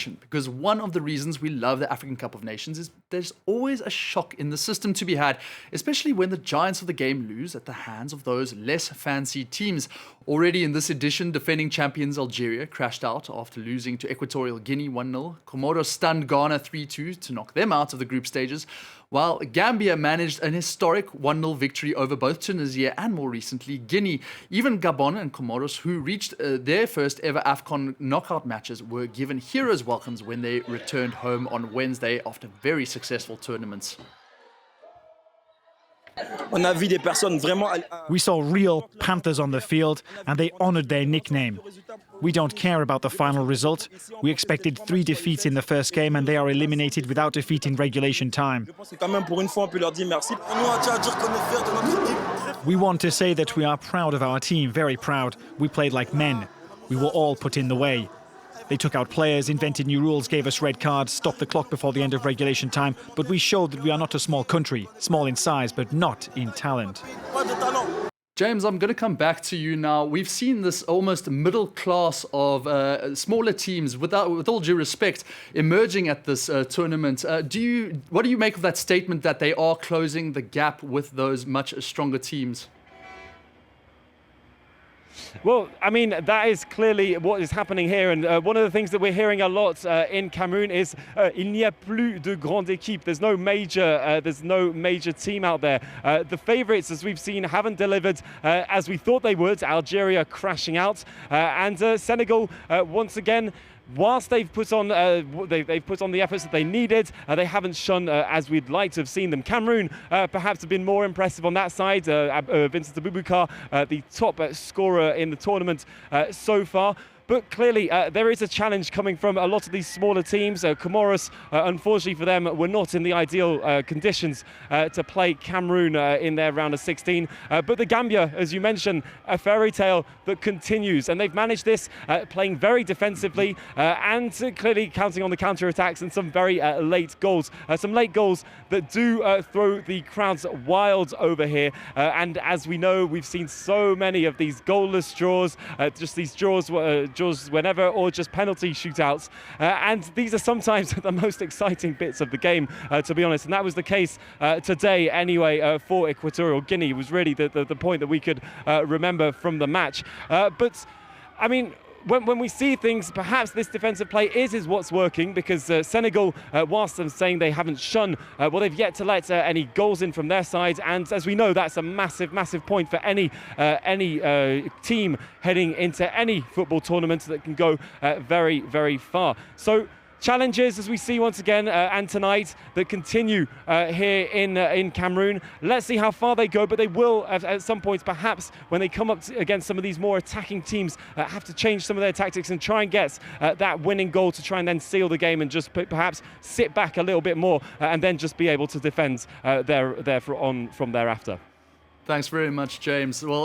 nation, because one of the reasons we love the African Cup of Nations is there's always a shock in the system to be had, especially when the giants of the game lose at the hands of those less fancy teams. Already in this edition, defending champions Algeria crashed out after losing to Equatorial Guinea 1-0. Comoros stunned Ghana 3-2 to knock them out of the group stages, while Gambia managed an historic 1-0 victory over both Tunisia and, more recently, Guinea. Even Gabon and Comoros, who reached their first ever AFCON knockout matches, were given heroes' welcomes when they returned home on Wednesday after very successful tournaments. We saw real Panthers on the field, and they honored their nickname. We don't care about the final result. We expected 3 defeats in the first game, and they are eliminated without defeat in regulation time. We want to say that we are proud of our team, very proud. We played like men. We were all put in the way. They took out players, invented new rules, gave us red cards, stopped the clock before the end of regulation time. But we showed that we are not a small country, small in size, but not in talent. James, I'm going to come back to you now. We've seen this almost middle class of smaller teams, with all due respect, emerging at this tournament. What do you make of that statement that they are closing the gap with those much stronger teams? Well, I mean, that is clearly what is happening here. And one of the things that we're hearing a lot in Cameroon is il n'y a plus de grande équipe. There's no major team out there. The favourites, as we've seen, haven't delivered as we thought they would. Algeria crashing out. And Senegal, once again, whilst they've put on the efforts that they needed, they haven't shone as we'd like to have seen them. Cameroon perhaps have been more impressive on that side. Vincent Aboubakar, the top scorer in the tournament so far. But clearly, there is a challenge coming from a lot of these smaller teams. Comoros, unfortunately for them, were not in the ideal conditions to play Cameroon in their round of 16. But the Gambia, as you mentioned, a fairy tale that continues. And they've managed this playing very defensively and clearly counting on the counter-attacks and some very late goals. Some late goals that do throw the crowds wild over here. And as we know, we've seen so many of these goalless draws, just these draws whenever, or just penalty shootouts. And these are sometimes the most exciting bits of the game, to be honest. And that was the case today anyway for Equatorial Guinea. It was really the point that we could remember from the match. But, I mean, when we see things, perhaps this defensive play is what's working, because Senegal, whilst I'm saying they haven't shone, well, they've yet to let any goals in from their side. And as we know, that's a massive point for any team heading into any football tournament that can go very far. So challenges, as we see once again, and tonight, that continue here in Cameroon. Let's see how far they go, but they will, at some points, perhaps, when they come up against some of these more attacking teams, have to change some of their tactics and try and get that winning goal to try and then seal the game and just perhaps sit back a little bit more and then just be able to defend from thereafter. Thanks very much, James. Well,